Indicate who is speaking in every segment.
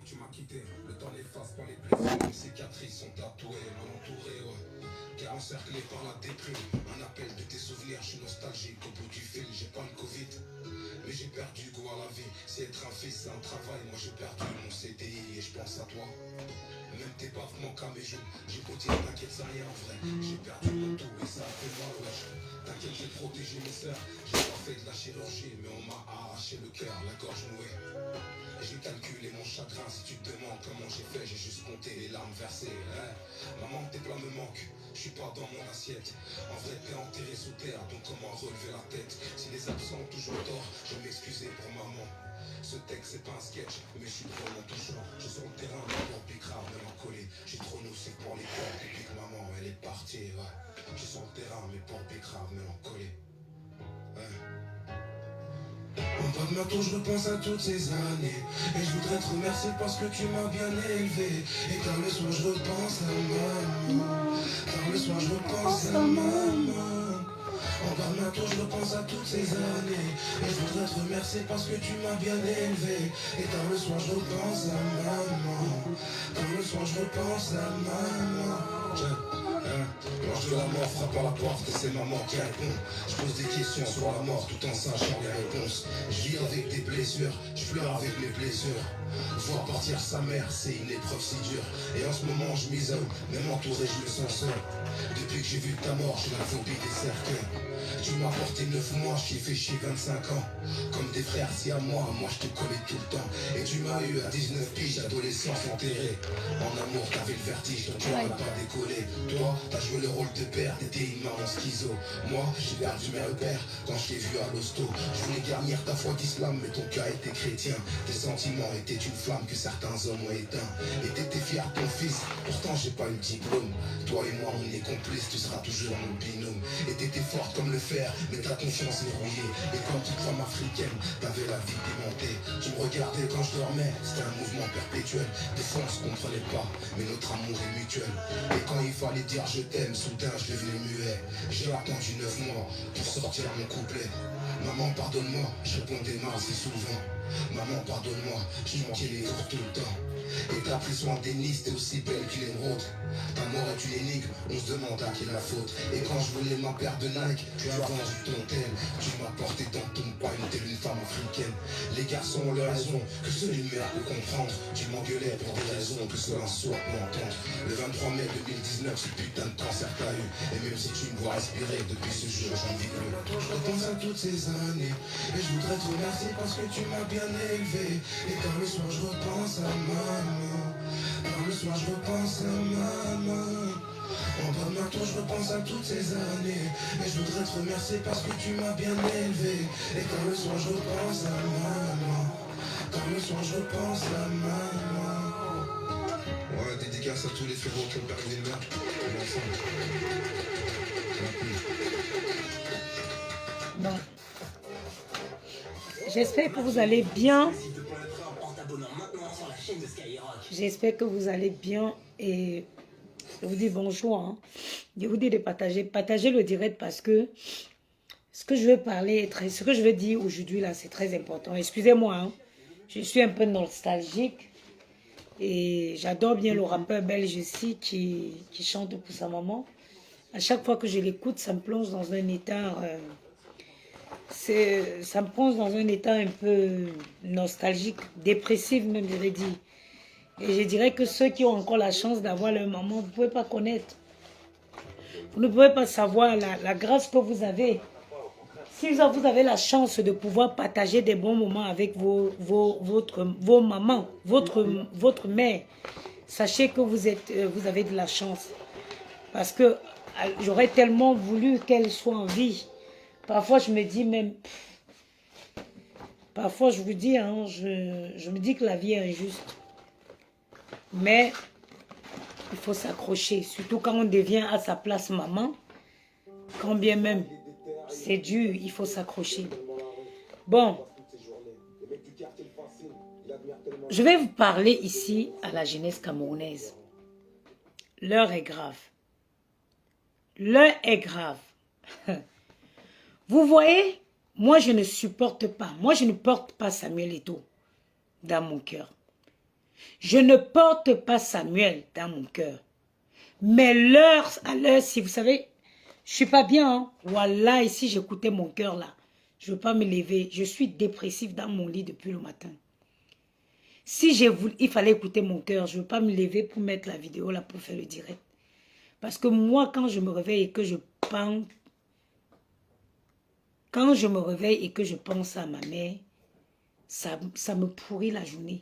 Speaker 1: Tu m'as quitté, le temps n'efface pas les blessures. Les cicatrices sont tatouées, mal entourées, ouais. T'es encerclé par la déprime. Un appel de tes souvenirs, je suis nostalgique. Au bout du fil, j'ai pas le Covid. Mais j'ai perdu goût à la vie. Si être un fils, c'est un travail. Moi j'ai perdu mon CDI et je pense à toi. Même tes baffes manquent à mes joues. J'ai beau dire, t'inquiète, ça rien en vrai. J'ai perdu mon tout et ça a fait mal, wesh. T'inquiète, j'ai protégé mes sœurs. J'ai pas fait de la chirurgie, mais on m'a arraché le cœur, la gorge nouée. J'ai calculé mon chagrin, si tu te demandes comment j'ai fait, j'ai juste compté les larmes versées, hein. Maman, tes plats me manquent, je suis pas dans mon assiette. En vrai, t'es enterré sous terre, donc comment relever la tête? Si les absents ont toujours tort, je vais m'excuser pour maman. Ce texte c'est pas un sketch, mais je suis vraiment toujours. Je suis sur le terrain, mais pour grave, même en collé. Je suis trop nocif pour les corps, depuis que maman elle est partie, ouais. Je suis sur le terrain, mais pour grave, même en collé. Ouais. En bas de ma tour, je repense à toutes ces années. Et je voudrais te remercier parce que tu m'as bien élevé. Et car le soir, je repense à maman. Car le soir, je repense à maman. En bas de ma tour, je repense à toutes ces années. Et je voudrais te remercier parce que tu m'as bien élevé. Et car le soir, je repense à maman. Car le soir, je repense à maman. Lorsque la mort frappe à la porte et c'est maman qui répond. Je pose des questions sur la mort tout en sachant les réponses. Je vis avec des blessures, je pleure avec mes blessures. Voir partir sa mère, c'est une épreuve si dure. Et en ce moment je m'isole, même entouré je me sens seul. Depuis que j'ai vu ta mort, j'ai la phobie des cercueils. Tu m'as porté 9 mois, je t'ai fait chier 25 ans. Comme des frères si à moi je te collais tout le temps. Et tu m'as eu à 19 piges, adolescence enterrée. En amour t'avais le vertige, ton cœur n'a pas décollé. Toi, t'as joué le rôle de père, t'étais une maman schizo. Moi, j'ai perdu mes repères quand je t'ai vu à l'hosto. Je voulais garnir ta foi d'islam, mais ton cœur était chrétien. Tes sentiments étaient une flamme que certains hommes ont éteint. Et t'étais fier de ton fils, pourtant j'ai pas eu le diplôme. Toi et moi, on est complices, tu seras toujours mon binôme. Et t'étais forte comme le fer, mais ta confiance est rouillée. Et comme toute femme africaine, t'avais la vie démontée. Tu me regardais quand je dormais, c'était un mouvement perpétuel. Des fois on se comprenait pas, mais notre amour est mutuel. Et quand il fallait dire je t'aime, soudain je devenais muet. J'ai attendu 9 mois pour sortir mon couplet. Maman pardonne-moi, je répondais mal assez souvent. Maman pardonne-moi, je manquais les cours tout le temps. Et t'as pris soin des Nice, t'es aussi belle qu'une émeraude. Ta mort est une énigme, on se demande à qui est la faute. Et quand je voulais ma paire de Nike, tu as vendu ton tel. Tu m'as porté dans ton poigne, telle une femme africaine. Les garçons ont leur raison, que seule une mère peut comprendre. Tu m'engueulais pour des raisons que seul un sourd peut entendre. Le 23 mai 2019, ce putain de cancer t'as eu. Et même si tu me vois respirer, depuis ce jour j'en vis plus. Je repense à toutes ces années, et je voudrais te remercier parce que tu m'as bien élevé. Et quand le soir je repense à maman. Quand le soir je repense à maman. En bas de ma tour je repense à toutes ces années. Et je voudrais te remercier parce que tu m'as bien élevé. Et quand le soir je repense à maman. Quand le soir je repense à maman. Ouais, dédicace à tous les frérots qui ont perdu une mère.
Speaker 2: Bon. J'espère que vous allez bien. J'espère que vous allez bien et je vous dis bonjour. Hein. Je vous dis de partager le direct parce que ce que je veux parler, ce que je veux dire aujourd'hui là, c'est très important. Excusez-moi, hein. Je suis un peu nostalgique et j'adore bien le rappeur belge ici qui chante pour sa maman. À chaque fois que je l'écoute, ça me plonge dans un état... ça me plonge dans un état un peu nostalgique, dépressif même, je vais dire. Et je dirais que ceux qui ont encore la chance d'avoir leur maman, vous ne pouvez pas connaître. Vous ne pouvez pas savoir la grâce que vous avez. Si vous avez la chance de pouvoir partager des bons moments avec vos mamans, votre mère, sachez que vous avez de la chance. Parce que j'aurais tellement voulu qu'elle soit en vie. Parfois, je me dis même... Parfois, je vous dis, hein, je me dis que la vie est injuste. Mais il faut s'accrocher. Surtout quand on devient à sa place maman. Quand bien même c'est dur, il faut s'accrocher. Bon. Je vais vous parler ici à la jeunesse camerounaise. L'heure est grave. L'heure est grave. Vous voyez, moi je ne supporte pas. Moi je ne porte pas Samuel Eto'o dans mon cœur. Je ne porte pas Samuel dans mon cœur. Mais l'heure à l'heure, si vous savez, je suis pas bien. Hein? Voilà, ici j'écoutais mon cœur là. Je veux pas me lever. Je suis dépressif dans mon lit depuis le matin. Si il fallait écouter mon cœur, je veux pas me lever pour mettre la vidéo là pour faire le direct. Parce que moi, quand je me réveille et que je pense, à ma mère, ça me pourrit la journée.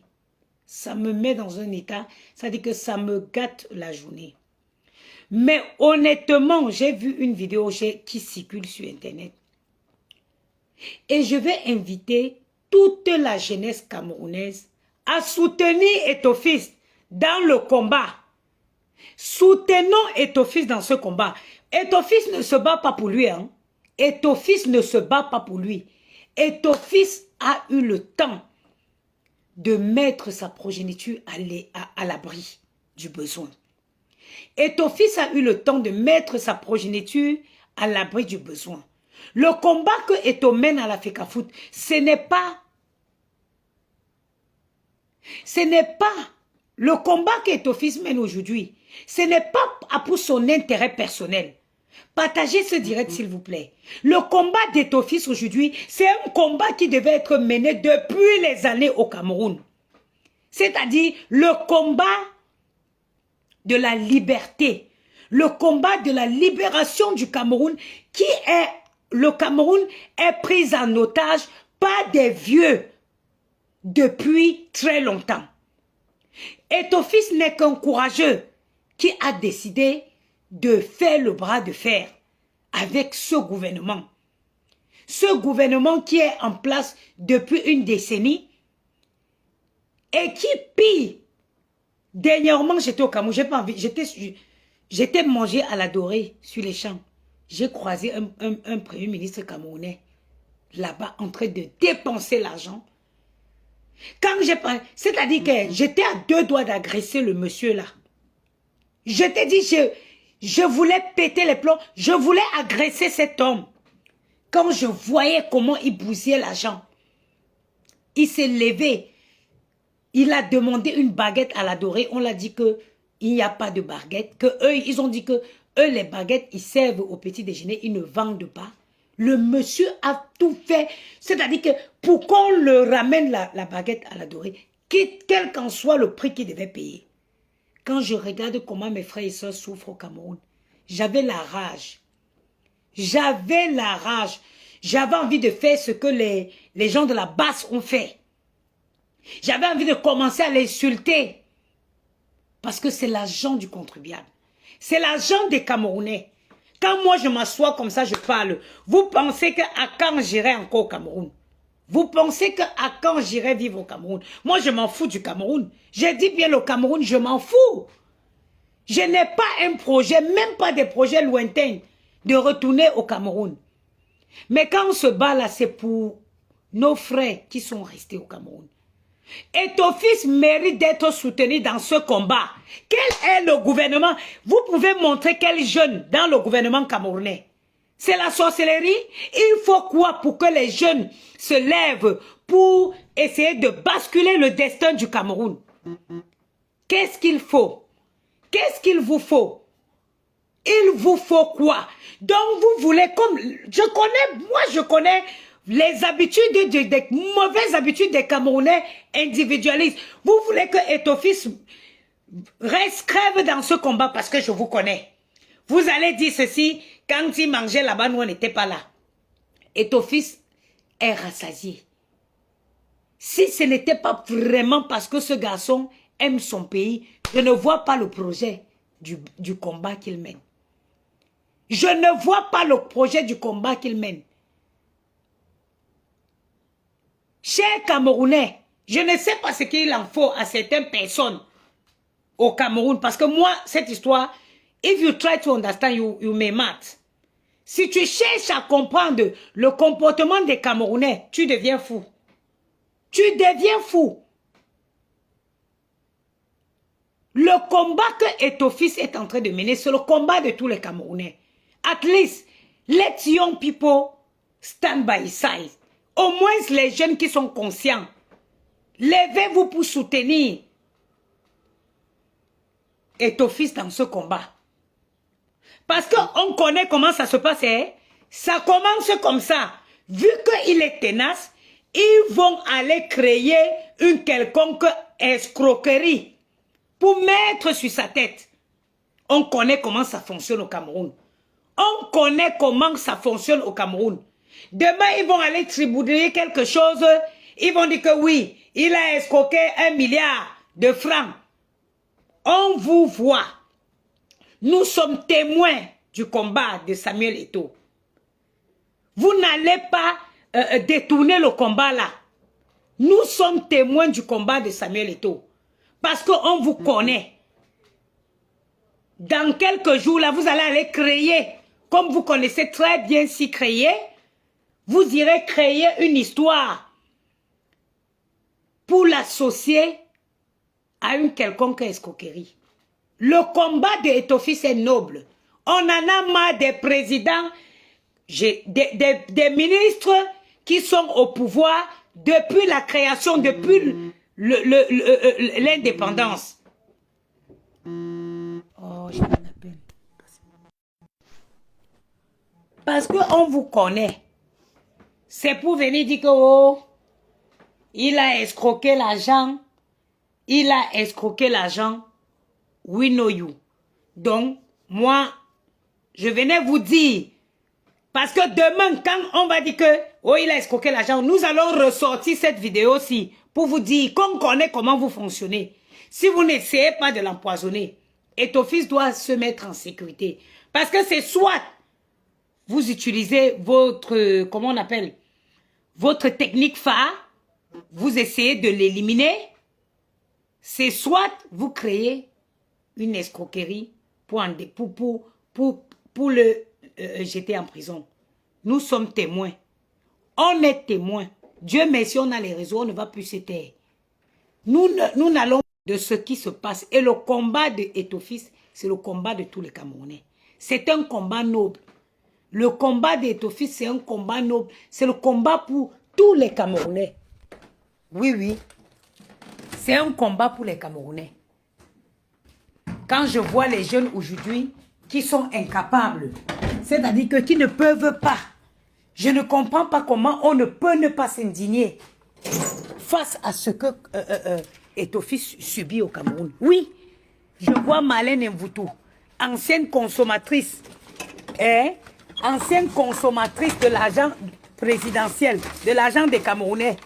Speaker 2: Ça me met dans un état, ça dit que ça me gâte la journée. Mais honnêtement, j'ai vu une vidéo qui circule sur Internet. Et je vais inviter toute la jeunesse camerounaise à soutenir Eto'o-Fils dans le combat. Soutenons Eto'o-Fils dans ce combat. Eto'o-Fils ne se bat pas pour lui. Hein. Eto'o-Fils ne se bat pas pour lui. Eto'o-Fils a eu le temps de mettre sa progéniture à l'abri du besoin. Eto'o-Fils a eu le temps de mettre sa progéniture à l'abri du besoin. Le combat que Eto'o mène à la FECAFOOT, ce n'est pas le combat que Eto'o-Fils mène aujourd'hui. Ce n'est pas pour son intérêt personnel. Partagez ce direct s'il vous plaît. Le combat d'Eto'o-Fils aujourd'hui, c'est un combat qui devait être mené depuis les années au Cameroun. C'est-à-dire le combat de la liberté. Le combat de la libération du Cameroun le Cameroun est pris en otage par des vieux depuis très longtemps. Eto'o-Fils n'est qu'un courageux qui a décidé de faire le bras de fer avec ce gouvernement. Ce gouvernement qui est en place depuis une décennie et qui pire. Dernièrement, j'étais au Cameroun, j'ai pas envie, j'étais mangé à la dorée sur les champs. J'ai croisé un premier ministre camerounais là-bas en train de dépenser l'argent. C'est-à-dire que j'étais à 2 doigts d'agresser le monsieur là. Je t'ai dit, je voulais péter les plombs, je voulais agresser cet homme. Quand je voyais comment il bousillait l'argent, il s'est levé. Il a demandé une baguette à la dorée. On l'a dit qu'il n'y a pas de baguette. Ils ont dit que eux, les baguettes, ils servent au petit déjeuner. Ils ne vendent pas. Le monsieur a tout fait. C'est-à-dire que pour qu'on le ramène la baguette à la dorée, quel qu'en soit le prix qu'il devait payer. Quand je regarde comment mes frères et soeurs souffrent au Cameroun, j'avais la rage. J'avais la rage. J'avais envie de faire ce que les gens de la base ont fait. J'avais envie de commencer à l'insulter. Parce que c'est l'argent du contribuable. C'est l'argent des Camerounais. Quand moi je m'assois comme ça, je parle. Vous pensez qu'à quand j'irai encore au Cameroun? Vous pensez qu'à quand j'irai vivre au Cameroun? Moi je m'en fous du Cameroun. J'ai dit bien le Cameroun, je m'en fous. Je n'ai pas un projet, même pas des projets lointains, de retourner au Cameroun. Mais quand on se bat là, c'est pour nos frères qui sont restés au Cameroun. Eto'o-Fils mérite d'être soutenu dans ce combat. Quel est le gouvernement? Vous pouvez montrer quel jeune dans le gouvernement camerounais? C'est la sorcellerie? Il faut quoi pour que les jeunes se lèvent pour essayer de basculer le destin du Cameroun? Qu'est-ce qu'il faut? Qu'est-ce qu'il vous faut? Il vous faut quoi? Donc vous voulez comme... Je connais les habitudes, des mauvaises habitudes des Camerounais individualistes. Vous voulez que Eto'o-Fils crève dans ce combat parce que je vous connais. Vous allez dire ceci, quand il mangeait là-bas, nous on n'était pas là. Eto'o-Fils est rassasié. Si ce n'était pas vraiment parce que ce garçon aime son pays, je ne vois pas le projet du combat qu'il mène. Je ne vois pas le projet du combat qu'il mène. Chers Camerounais, je ne sais pas ce qu'il en faut à certaines personnes au Cameroun. Parce que moi, cette histoire, if you try to understand, you may mad. Si tu cherches à comprendre le comportement des Camerounais, tu deviens fou. Tu deviens fou. Le combat que Eto'o-Fils est en train de mener, c'est le combat de tous les Camerounais. At least, let young people stand by his side. Au moins les jeunes qui sont conscients. Levez-vous pour soutenir Eto'o-Fils dans ce combat. Parce qu'on connaît comment ça se passe. Hein? Ça commence comme ça. Vu qu'il est tenace, ils vont aller créer une quelconque escroquerie pour mettre sur sa tête. On connaît comment ça fonctionne au Cameroun. On connaît comment ça fonctionne au Cameroun. Demain, ils vont aller tribouiller quelque chose. Ils vont dire que oui, il a escroqué 1 milliard de francs. On vous voit. Nous sommes témoins du combat de Samuel Eto'o. Vous n'allez pas détourner le combat là. Nous sommes témoins du combat de Samuel Eto'o. Parce qu'on vous connaît. Dans quelques jours là, vous allez aller créer, comme vous connaissez très bien si créer, vous irez créer une histoire pour l'associer à une quelconque escroquerie. Le combat de Eto'o-Fils est noble. On en a marre des présidents, des ministres qui sont au pouvoir depuis la création, depuis l'indépendance. Oh, j'ai la peine. Parce qu'on vous connaît. C'est pour venir dire que oh, il a escroqué l'argent. Il a escroqué l'argent. We know you. Donc, moi, je venais vous dire, parce que demain, quand on va dire que, oh, il a escroqué l'argent, nous allons ressortir cette vidéo-ci pour vous dire qu'on connaît comment vous fonctionnez. Si vous n'essayez pas de l'empoisonner, Eto'o-Fils doit se mettre en sécurité. Parce que c'est soit vous utilisez votre, comment on appelle, votre technique phare, vous essayez de l'éliminer, c'est soit vous créez une escroquerie pour le jeter en prison. Nous sommes témoins. On est témoins. Dieu merci, on a les réseaux, on ne va plus se taire. Nous n'allons pas de ce qui se passe. Et le combat de Eto'o-Fils, c'est le combat de tous les Camerounais. C'est un combat noble. Le combat de Eto'o-Fils, c'est un combat noble. C'est le combat pour tous les Camerounais. Oui, oui. C'est un combat pour les Camerounais. Quand je vois les jeunes aujourd'hui qui sont incapables, c'est-à-dire que qui ne peuvent pas, je ne comprends pas comment on ne peut ne pas s'indigner face à ce que Eto'o-Fils subit au Cameroun. Oui, je vois Marlène Mvoutou, ancienne consommatrice, ancienne consommatrice de l'argent présidentiel, de l'argent des Camerounais,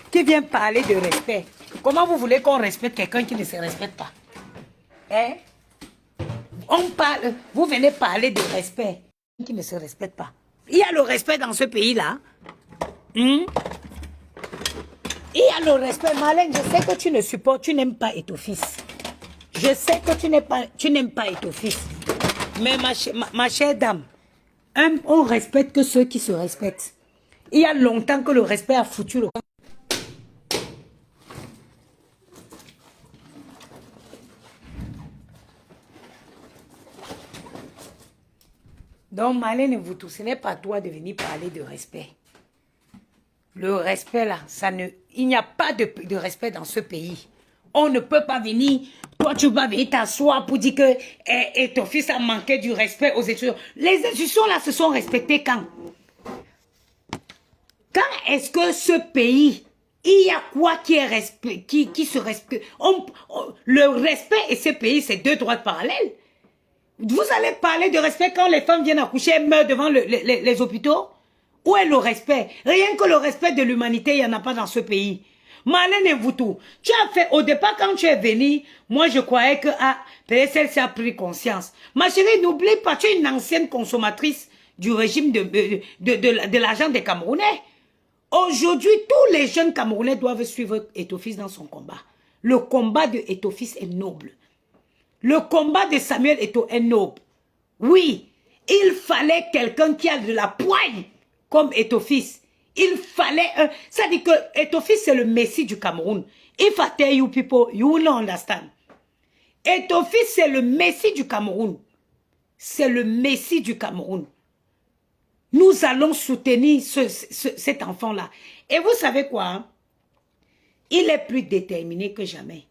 Speaker 2: qui vient parler de respect. Comment vous voulez qu'on respecte quelqu'un qui ne se respecte pas? On parle, vous venez parler de respect, qui ne se respecte pas. Il y a le respect dans ce pays-là. Il y a le respect. Marlène, je sais que tu ne supportes, tu n'aimes pas Eto'o-Fils. Je sais que tu n'aimes pas Eto'o-Fils. Mais ma chère dame, on respecte que ceux qui se respectent. Il y a longtemps que le respect a foutu le camp. Donc, Marlène Mvoutou, ce n'est pas toi de venir parler de respect. Le respect, là, il n'y a pas de respect dans ce pays. On ne peut pas venir, toi, tu vas venir t'asseoir pour dire que Eto'o-Fils a manqué du respect aux institutions. Les institutions, là, se sont respectées quand? Quand est-ce que ce pays, il y a quoi qui est qui se respecte? Le respect et ce pays, c'est deux droites parallèles. Vous allez parler de respect quand les femmes viennent accoucher et meurent devant les hôpitaux? Où est le respect? Rien que le respect de l'humanité, il n'y en a pas dans ce pays. Marlène Mvoutou, tu as fait, au départ quand tu es venu, moi je croyais que peut-être celle-ci a pris conscience. Ma chérie, n'oublie pas, tu es une ancienne consommatrice du régime de l'argent des Camerounais. Aujourd'hui, tous les jeunes Camerounais doivent suivre Eto'o-Fils dans son combat. Le combat de Eto'o-Fils est noble. Le combat de Samuel Eto'o est noble. Oui, il fallait quelqu'un qui a de la poigne comme Eto'o-Fils. Il fallait ça dit que Eto'o-Fils c'est le Messie du Cameroun. If I tell you people, you will not understand. Eto'o-Fils c'est le Messie du Cameroun. C'est le Messie du Cameroun. Nous allons soutenir cet enfant-là. Et vous savez quoi? Hein? Il est plus déterminé que jamais.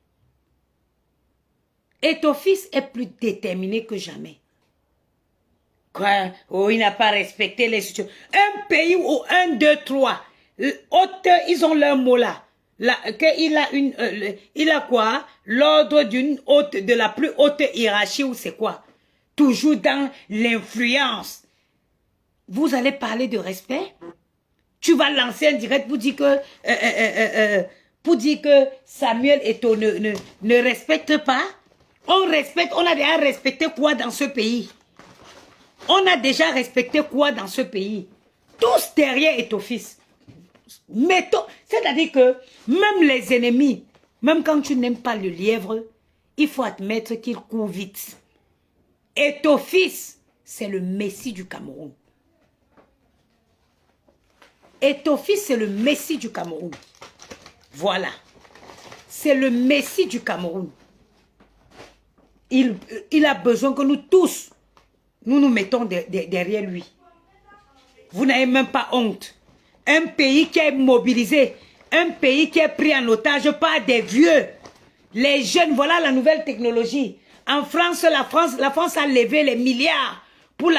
Speaker 2: Et ton fils est plus déterminé que jamais. Quoi? Oh, il n'a pas respecté les situations. Un pays où 1, 2, 3, ils ont leur mot là. Il a quoi? L'ordre de la plus haute hiérarchie ou c'est quoi? Toujours dans l'influence. Vous allez parler de respect? Tu vas lancer un direct pour dire que Samuel Eto'o ne respecte pas? On respecte, on a déjà respecté quoi dans ce pays? On a déjà respecté quoi dans ce pays? Tous derrière Eto'o fils. C'est-à-dire que même les ennemis, même quand tu n'aimes pas le lièvre, il faut admettre qu'il court vite. Eto'o fils, c'est le Messie du Cameroun. Eto'o fils, c'est le Messie du Cameroun. Voilà. C'est le Messie du Cameroun. Il a besoin que nous tous, nous mettons derrière lui. Vous n'avez même pas honte. Un pays qui est mobilisé, un pays qui est pris en otage par des vieux. Les jeunes, voilà la nouvelle technologie. En France, la France a levé les milliards pour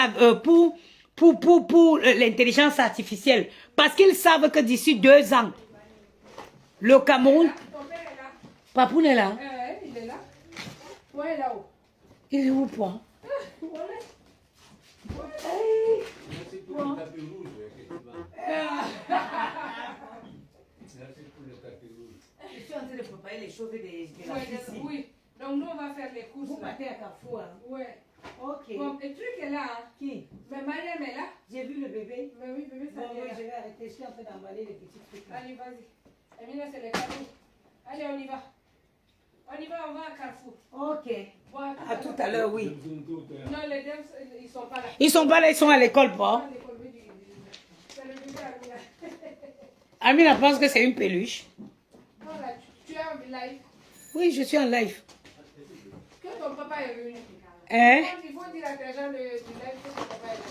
Speaker 2: l'intelligence artificielle. Parce qu'ils savent que d'ici 2 ans, le Cameroun... Papoun est là.
Speaker 3: Il est là. Ouais, là-haut.
Speaker 2: Il est où, point?
Speaker 4: Merci pour le tapis rouge. Merci pour le tapis rouge.
Speaker 2: Je suis en train de préparer les choses de la piscine.
Speaker 3: Oui. Donc nous, on va faire les courses.
Speaker 2: Vous
Speaker 3: là.
Speaker 2: partez à Carrefour, hein?
Speaker 3: Ouais.
Speaker 2: Ok.
Speaker 3: Bon, le truc est là. Hein.
Speaker 2: Qui?
Speaker 3: Mais Mariam est là.
Speaker 2: J'ai vu le bébé.
Speaker 3: Mais oui, bébé, ça
Speaker 2: Bon,
Speaker 3: vient
Speaker 2: moi,
Speaker 3: là.
Speaker 2: je vais arrêter. Je suis en train d'emballer les petits trucs. Là.
Speaker 3: Allez, vas-y. Amina, c'est les cadeaux. Allez, on y va. On y va, on va à Carrefour.
Speaker 2: Ok.
Speaker 3: Bon,
Speaker 2: À tout à l'heure, oui.
Speaker 3: Non, les dames, ils sont pas là.
Speaker 2: Ils sont pas là, ils sont à l'école, pas?
Speaker 3: C'est le bébé Amina.
Speaker 2: Amina pense que c'est une peluche.
Speaker 3: Voilà, tu es en live.
Speaker 2: Oui, je suis en live.
Speaker 3: Que ton papa est venu.
Speaker 2: Hein?
Speaker 3: Il faut dire à tes gens du live que ton papa est là.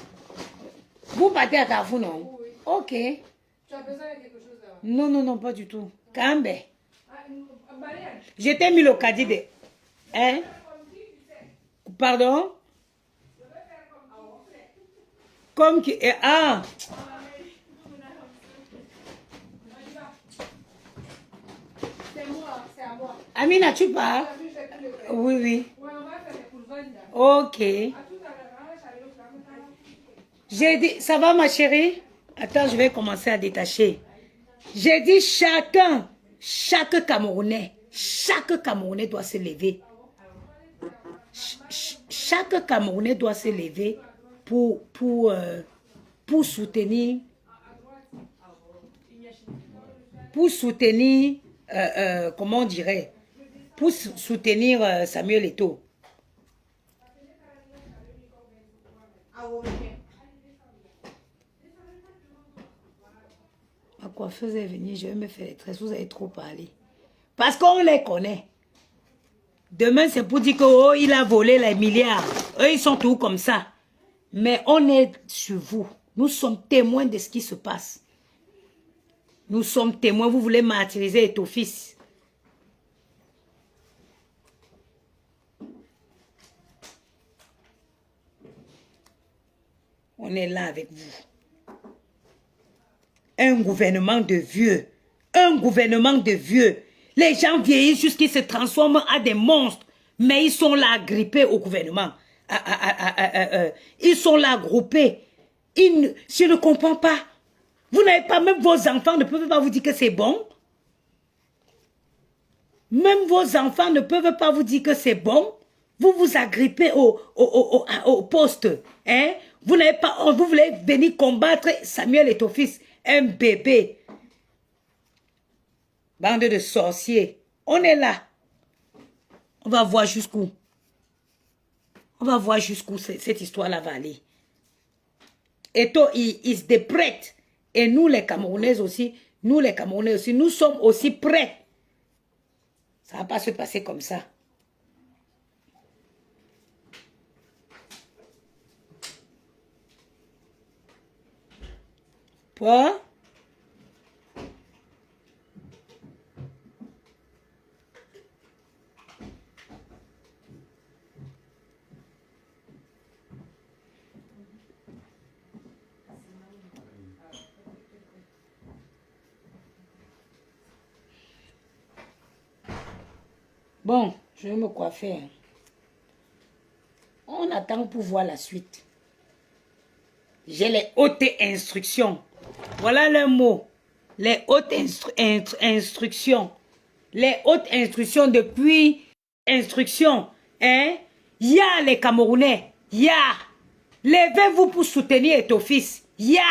Speaker 2: Vous partez à Carrefour, non?
Speaker 3: Oui.
Speaker 2: Ok.
Speaker 3: Tu as besoin de quelque chose là?
Speaker 2: Non, non, non, pas du tout. Cambe.
Speaker 3: Mariam.
Speaker 2: Je t'ai mis le caddie de... Hein? Pardon? Comme qui... Ah!
Speaker 3: C'est moi, c'est à moi.
Speaker 2: Amina, tu pars?
Speaker 3: Tu as vu, j'ai tout le fait.
Speaker 2: Oui, oui.
Speaker 3: Ouais, on va faire les poules là.
Speaker 2: Ok.
Speaker 3: À tout à l'heure, hein, j'arrive au travail.
Speaker 2: J'ai dit... Ça va, ma chérie? Attends, je vais commencer à détacher. J'ai dit chaque Camerounais doit se lever. Chaque Camerounais doit se lever pour soutenir, comment on dirait, pour soutenir Samuel Eto'o. Ma coiffeuse est venue, je vais me faire les tresses, vous avez trop parlé. Parce qu'on les connaît. Demain, c'est pour dire que oh, il a volé les milliards. Eux, ils sont tous comme ça. Mais on est sur vous. Nous sommes témoins de ce qui se passe. Nous sommes témoins. Vous voulez martyriser ton fils. On est là avec vous. Un gouvernement de vieux. Un gouvernement de vieux. Les gens vieillissent jusqu'à se transforment en des monstres. Mais ils sont là grippés au gouvernement. Ils sont là groupés. Je ne comprends pas. Vous n'avez pas, même vos enfants ne peuvent pas vous dire que c'est bon. Même vos enfants ne peuvent pas vous dire que c'est bon. Vous vous agrippez au poste. Hein? Vous n'avez pas, vous voulez venir combattre Samuel Eto'o fils, un bébé. Bande de sorciers. On est là. On va voir jusqu'où. On va voir jusqu'où cette histoire-là va aller. Eto'o, il se prête. Et nous, les Camerounais aussi, nous sommes aussi prêts. Ça ne va pas se passer comme ça. Quoi? Bon, je vais me coiffer. On attend pour voir la suite. J'ai les hautes instructions. Voilà le mot. Les hautes instructions. Les hautes instructions depuis instruction. Hein? Il y a les Camerounais. Il y a. Levez-vous pour soutenir Etofis. Il y a.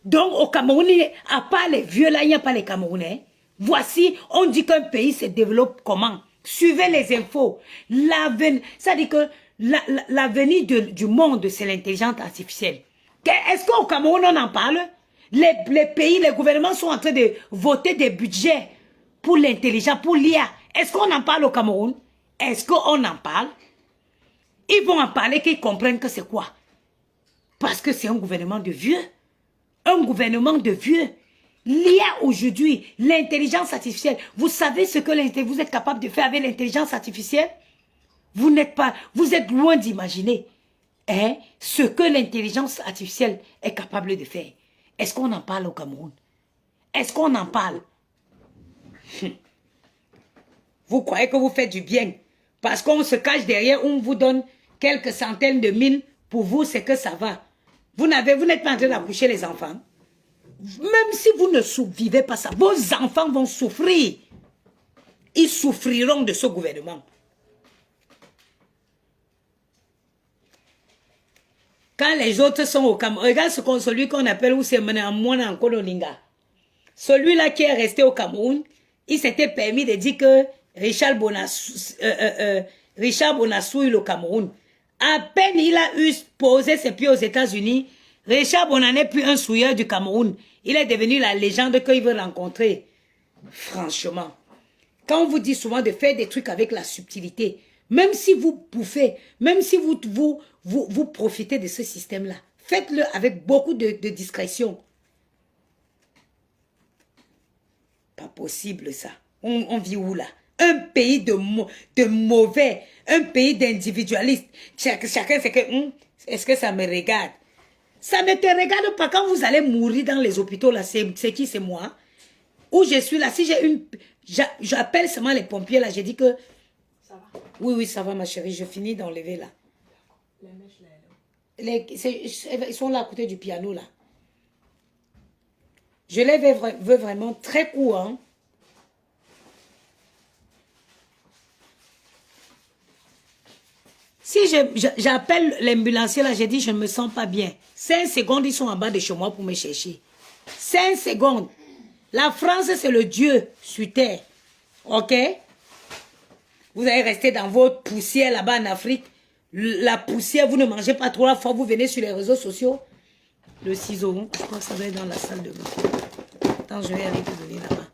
Speaker 2: Donc au Cameroun, à part les vieux là, il n'y a pas les Camerounais. Voici, on dit qu'un pays se développe comment? Suivez les infos. Ça dit que l'avenir du monde, c'est l'intelligence artificielle. Est-ce qu'au Cameroun, on en parle? Les pays, les gouvernements sont en train de voter des budgets pour l'intelligence, pour l'IA. Est-ce qu'on en parle au Cameroun? Est-ce qu'on en parle? Ils vont en parler, qu'ils comprennent que c'est quoi? Parce que c'est un gouvernement de vieux. Un gouvernement de vieux. L'IA aujourd'hui, l'intelligence artificielle, vous savez ce que vous êtes capable de faire avec l'intelligence artificielle? Vous n'êtes pas, vous êtes loin d'imaginer ce que l'intelligence artificielle est capable de faire. Est-ce qu'on en parle au Cameroun? Est-ce qu'on en parle? Vous croyez que vous faites du bien parce qu'on se cache derrière, on vous donne quelques centaines de mille, pour vous c'est que ça va. Vous n'êtes pas en train d'accoucher les enfants. Même si vous ne vivez pas ça, vos enfants vont souffrir. Ils souffriront de ce gouvernement. Quand les autres sont au Cameroun, regarde celui qu'on appelle Mwana Nkololinga. Celui-là qui est resté au Cameroun, il s'était permis de dire que Richard Bonassou est au Cameroun. À peine il a posé ses pieds aux États-Unis, Richard Bonan n'est plus un souilleur du Cameroun. Il est devenu la légende qu'il veut rencontrer. Franchement, quand on vous dit souvent de faire des trucs avec la subtilité, même si vous bouffez, même si vous profitez de ce système-là, faites-le avec beaucoup de discrétion. Pas possible ça. On vit où là? Un pays de mauvais, un pays d'individualistes. Chacun fait que, est-ce que ça me regarde? Ça ne te regarde pas quand vous allez mourir dans les hôpitaux là. C'est qui? C'est moi. Où je suis là. Si j'ai une... J'appelle seulement les pompiers là. J'ai dit que...
Speaker 3: Ça va?
Speaker 2: Oui, ça va ma chérie. Je finis d'enlever là.
Speaker 3: Les mèches là.
Speaker 2: Ils sont là à côté du piano là. Je les veux vraiment très court. Hein. Si j'appelle l'ambulancier là, j'ai dit je ne me sens pas bien. 5 secondes, ils sont en bas de chez moi pour me chercher. 5 secondes. La France, c'est le Dieu sur terre. Ok? Vous allez rester dans votre poussière là-bas en Afrique. La poussière, vous ne mangez pas trop la fois, vous venez sur les réseaux sociaux. Le ciseau, je crois que ça va être dans la salle de bain. Attends, je vais aller te donner là-bas.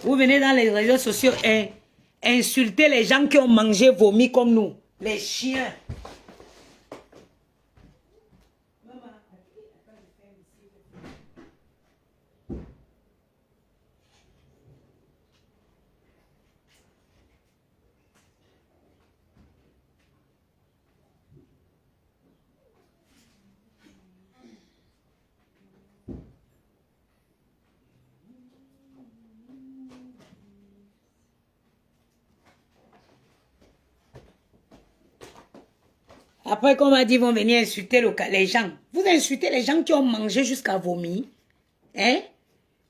Speaker 2: Vous venez dans les réseaux sociaux et insulter les gens qui ont mangé, vomi comme nous. Les chiens. Après qu'on m'a dit, vont venir insulter les gens. Vous insultez les gens qui ont mangé jusqu'à vomir. Hein?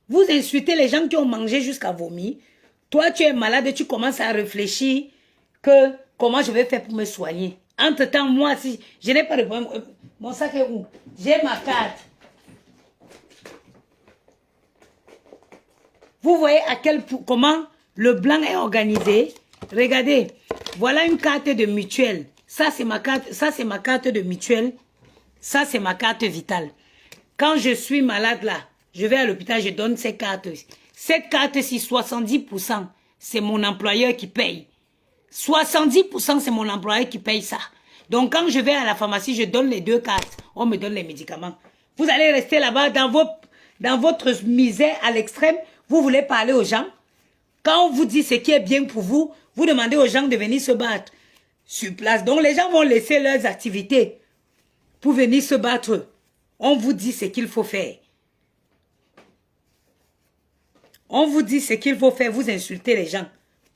Speaker 2: Vous insultez les gens qui ont mangé jusqu'à vomir. Toi, tu es malade et tu commences à réfléchir que comment je vais faire pour me soigner. Entre-temps, moi, si je n'ai pas de problème, mon sac est où? J'ai ma carte. Vous voyez comment le blanc est organisé? Regardez, voilà une carte de mutuelle. Ça, c'est ma carte de mutuelle. Ça, c'est ma carte vitale. Quand je suis malade là, je vais à l'hôpital, je donne ces cartes. Cette carte-ci, 70%, c'est mon employeur qui paye. 70%, c'est mon employeur qui paye ça. Donc, quand je vais à la pharmacie, je donne les 2 cartes. On me donne les médicaments. Vous allez rester là-bas dans votre misère à l'extrême. Vous voulez parler aux gens. Quand on vous dit ce qui est bien pour vous, vous demandez aux gens de venir se battre sur place. Donc, les gens vont laisser leurs activités pour venir se battre. On vous dit ce qu'il faut faire. On vous dit ce qu'il faut faire. Vous insultez les gens.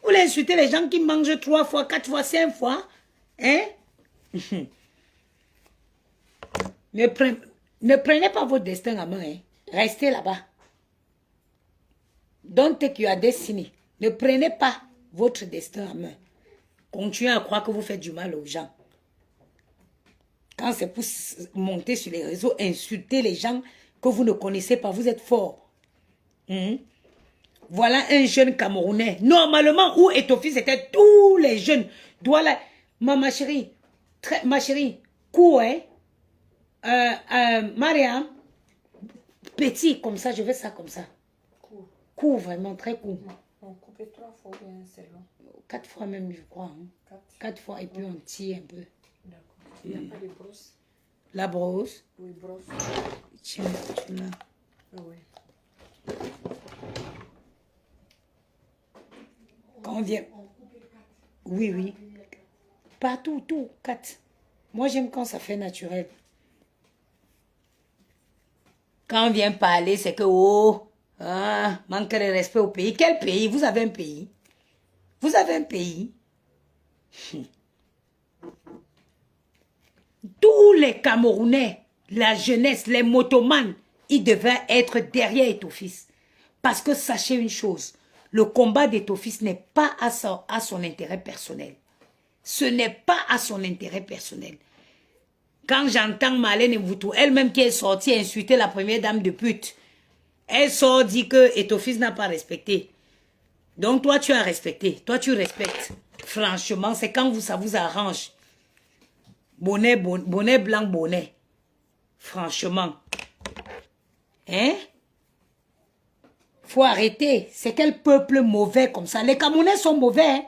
Speaker 2: Vous voulez insulter les gens qui mangent 3 fois, 4 fois, 5 fois? Hein? Ne prenez pas votre destin en main. Hein. Restez là-bas. Don't take your destiny. Ne prenez pas votre destin en main. Continuez à croire que vous faites du mal aux gens. Quand c'est pour monter sur les réseaux, insulter les gens que vous ne connaissez pas, vous êtes fort. Voilà un jeune Camerounais. Normalement, où est ton fils? C'était tous les jeunes. Douala, ma chérie, ma chérie, cours, hein? Mariam, petit, comme ça, je veux ça comme ça. Court, vraiment, très court.
Speaker 3: On coupe 3 fois, bien, c'est long.
Speaker 2: 4 fois même, je crois. Hein. 4 fois, et puis on tire un peu.
Speaker 3: D'accord. Il n'y a pas de brosse?
Speaker 2: La brosse?
Speaker 3: Oui, brosse.
Speaker 2: Tiens, tu l'as.
Speaker 3: Oui.
Speaker 2: Quand on vient... Oui, oui. Partout, tout, 4. Moi, j'aime quand ça fait naturel. Quand on vient parler, c'est que, oh, manque de respect au pays. Quel pays? Vous avez un pays? Vous avez un pays? Tous les Camerounais, la jeunesse, les motomanes, ils devaient être derrière Eto'o-Fils. Parce que sachez une chose, le combat d'Eto'o-Fils n'est pas à son intérêt personnel. Ce n'est pas à son intérêt personnel. Quand j'entends Marlène Mvoutou, elle-même qui est sortie insulter la première dame de pute, elle sort dit que Eto'o-Fils n'a pas respecté. Donc toi tu as respecté, toi tu respectes. Franchement, c'est quand ça vous arrange. Bonnet, bonnet blanc, bonnet. Franchement. Hein? Faut arrêter. C'est quel peuple mauvais comme ça. Les Camerounais sont mauvais. Hein?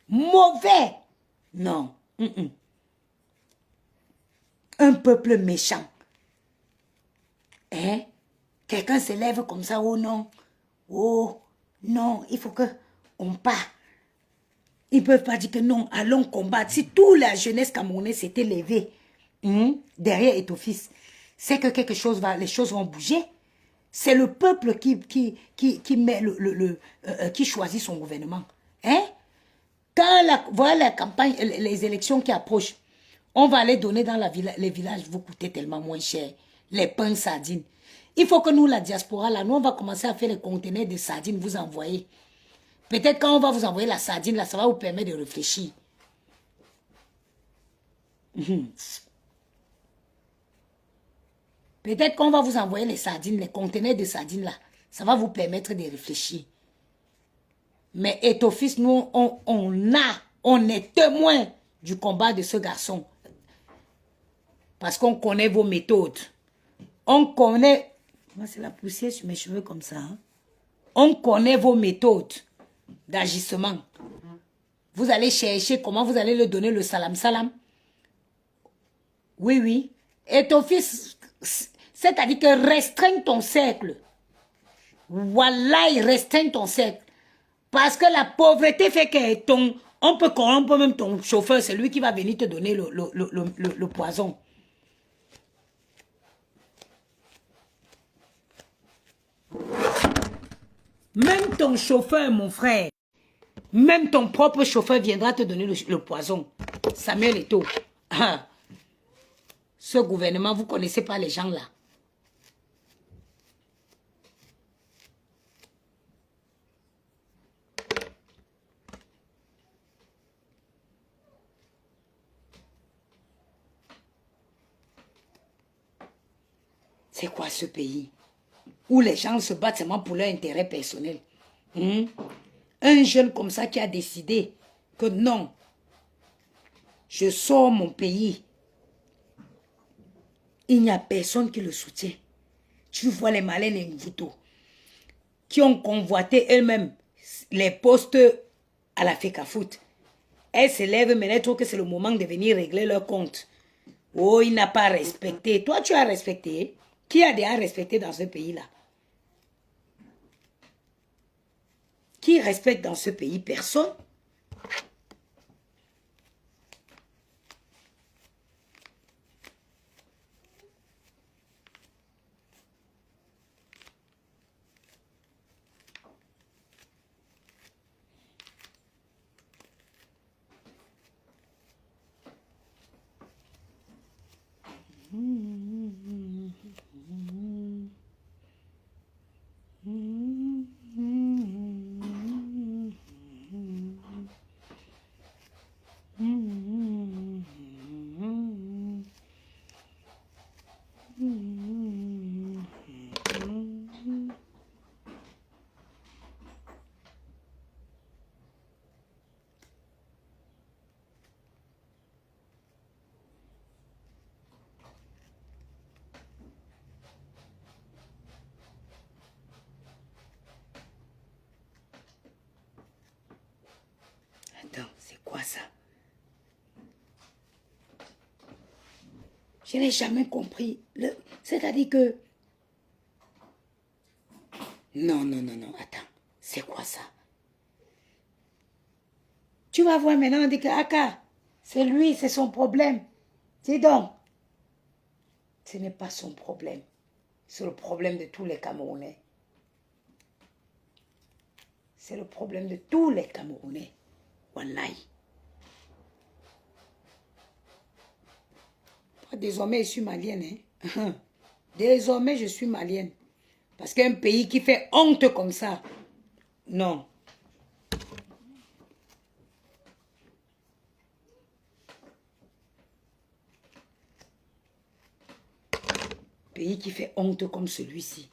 Speaker 2: Mauvais. Non. Un peuple méchant. Hein? Quelqu'un se lève comme ça. Oh non. Oh non. Il faut que on part. Ils ne peuvent pas dire que non, allons combattre. Si toute la jeunesse camerounaise s'était levée derrière Eto'o-Fils, c'est que quelque chose va, les choses vont bouger. C'est le peuple qui met qui choisit son gouvernement. Hein? Quand voilà la campagne, les élections qui approchent, on va aller donner dans les villages, vous coûtez tellement moins cher. Les pains sardines. Il faut que nous, la diaspora, là, nous, on va commencer à faire les conteneurs de sardines, vous envoyer. Peut-être quand on va vous envoyer la sardine, là, ça va vous permettre de réfléchir. Peut-être qu'on va vous envoyer les sardines, les conteneurs de sardines, là. Ça va vous permettre de réfléchir. Mais Eto'o-Fils, nous, on est témoin du combat de ce garçon. Parce qu'on connaît vos méthodes. On connaît... Moi, c'est la poussière sur mes cheveux comme ça. Hein? On connaît vos méthodes d'agissement. Vous allez chercher comment vous allez le donner le salam salam. Oui, oui. Et ton fils, c'est-à-dire que restreins ton cercle. Voilà, il restreint ton cercle. Parce que la pauvreté fait que on peut corrompre même ton chauffeur, c'est lui qui va venir te donner le poison. Même ton chauffeur, mon frère, même ton propre chauffeur viendra te donner le poison. Samuel Eto'o. Ah. Ce gouvernement, vous ne connaissez pas les gens là. C'est quoi ce pays où les gens se battent seulement pour leur intérêt personnel? Un jeune comme ça qui a décidé que non, je sors mon pays. Il n'y a personne qui le soutient. Tu vois les Marlène et Mvoutou qui ont convoité elles-mêmes les postes à la FECAFOOT. Elles se lèvent maintenant, elles trouvent que c'est le moment de venir régler leur compte. Oh, il n'a pas respecté. Toi, tu as respecté. Qui a déjà respecté dans ce pays-là? Qui respecte dans ce pays? Personne. quoi ça? Je n'ai jamais compris. C'est-à-dire que... Non, non, non, non, attends. C'est quoi ça? Tu vas voir maintenant, on dit que Aka, c'est lui, c'est son problème. Dis donc. Ce n'est pas son problème. C'est le problème de tous les Camerounais. C'est le problème de tous les Camerounais. Wallahi. Désormais, je suis malienne. Hein? Désormais, je suis malienne. Parce qu'un pays qui fait honte comme ça, non. Pays qui fait honte comme celui-ci.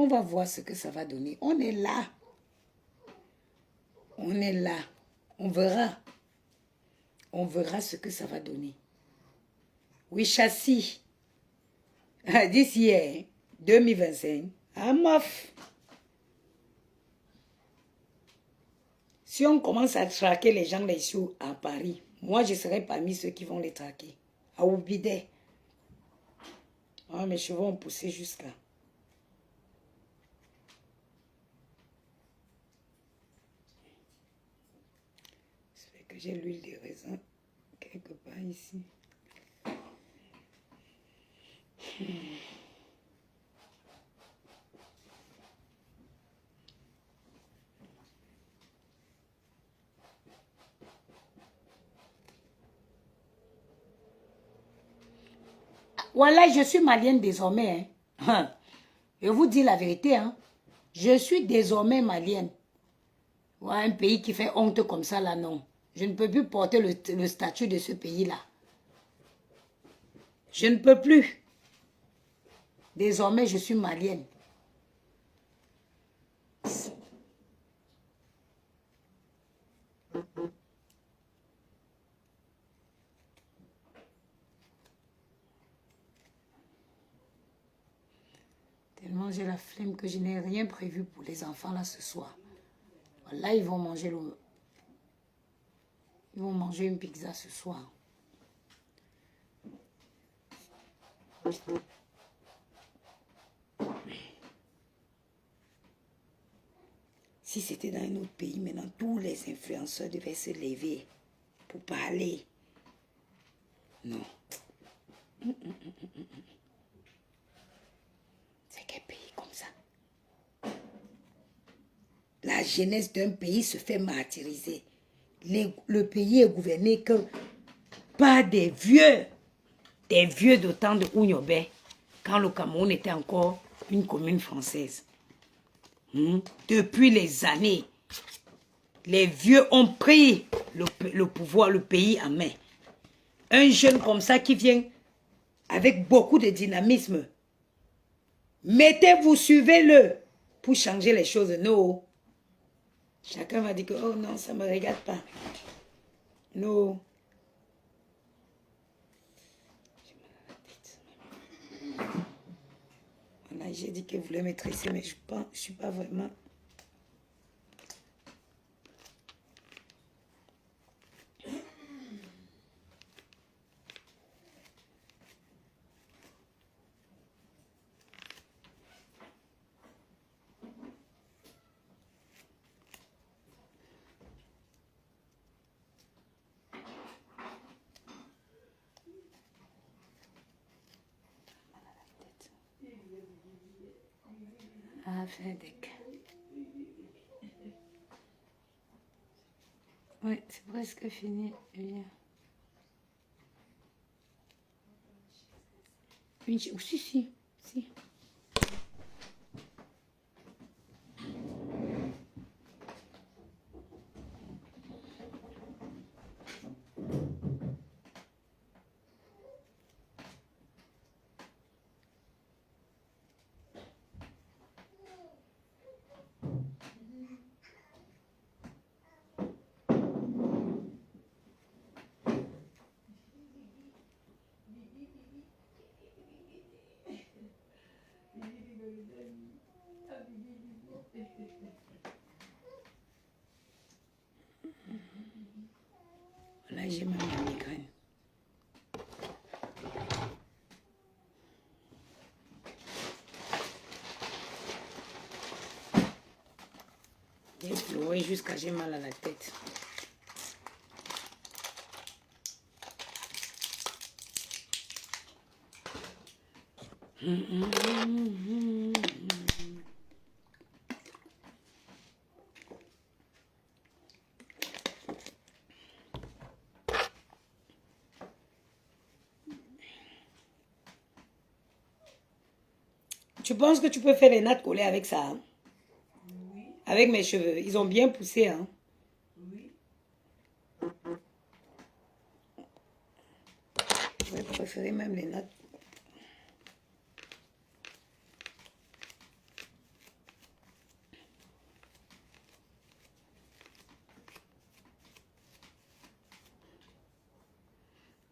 Speaker 2: On va voir ce que ça va donner. On est là. On est là. On verra. On verra ce que ça va donner. Oui, châssis. D'ici hier, 2025. Ah, mof. Si on commence à traquer les gens ici à Paris, moi, je serai parmi ceux qui vont les traquer. À Oubidé. Ah, mes cheveux ont poussé jusqu'à... J'ai l'huile de raisin quelque part ici. Voilà, je suis malienne désormais. Hein. Je vous dis la vérité. Hein. Je suis désormais malienne. Ouais, un pays qui fait honte comme ça, là, non. Je ne peux plus porter le statut de ce pays-là. Je ne peux plus. Désormais, je suis malienne. Tellement j'ai la flemme que je n'ai rien prévu pour les enfants là ce soir. Là, ils vont manger Ils vont manger une pizza ce soir. Si c'était dans un autre pays, maintenant, tous les influenceurs devaient se lever pour parler. Non. C'est quel pays comme ça? La jeunesse d'un pays se fait martyriser. Le pays est gouverné que par des vieux de temps de Ounyobe, quand le Cameroun était encore une commune française. Depuis les années, les vieux ont pris le pouvoir, le pays en main. Un jeune comme ça qui vient avec beaucoup de dynamisme. Mettez-vous, suivez-le pour changer les choses. Non. Chacun va dire que, oh non, ça ne me regarde pas. Non. Voilà, j'ai dit que vous voulez me tresser, mais je ne suis pas vraiment... Ah, Fedec. Oui, c'est presque fini. Viens. Si. Là, j'ai même la migraine. J'ai pleuré jusqu'à j'ai mal à la tête. Tu penses que tu peux faire les nattes collées avec ça, hein?
Speaker 3: Oui,
Speaker 2: Avec mes cheveux. Ils ont bien poussé, hein?
Speaker 3: oui.
Speaker 2: Je vais préférer même les nattes.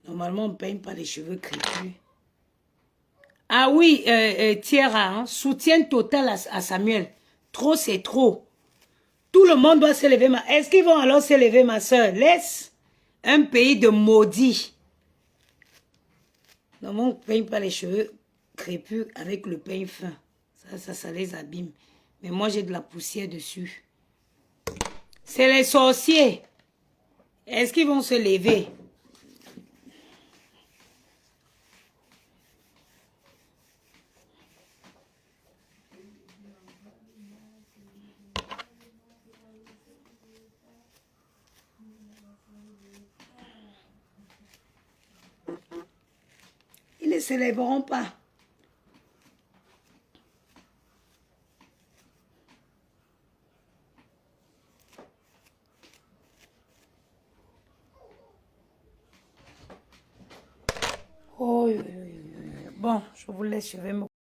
Speaker 2: Normalement, on ne peigne pas les cheveux crépus. Ah oui, Thierry, hein, soutien total à Samuel. Trop, c'est trop. Tout le monde doit se lever. Est-ce qu'ils vont alors se lever, ma soeur? Laisse un pays de maudits. Normalement, on ne peigne pas les cheveux crépus avec le peigne fin. Ça les abîme. Mais moi, j'ai de la poussière dessus. C'est les sorciers. Est-ce qu'ils vont se lever? Ils ne se lèveront pas. Oh, bon, je vous laisse, je vais me...